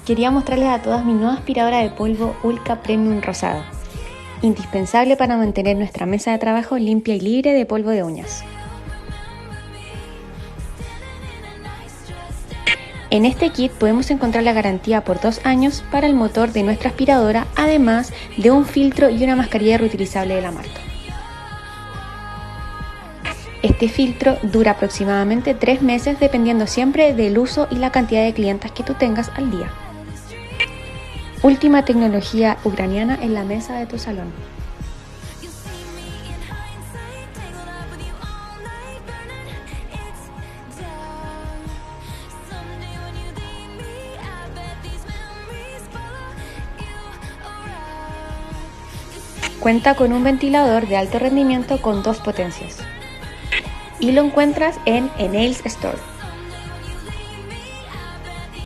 Quería mostrarles a todas mi nueva aspiradora de polvo Ulka Premium Rosada, indispensable para mantener nuestra mesa de trabajo limpia y libre de polvo de uñas. En este kit podemos encontrar la garantía por 2 años para el motor de nuestra aspiradora, además de un filtro y una mascarilla reutilizable de la marca. Este filtro dura aproximadamente 3 meses dependiendo siempre del uso y la cantidad de clientes que tú tengas al día. Última tecnología ucraniana en la mesa de tu salón. Cuenta con un ventilador de alto rendimiento con 2 potencias y lo encuentras en Enels Store.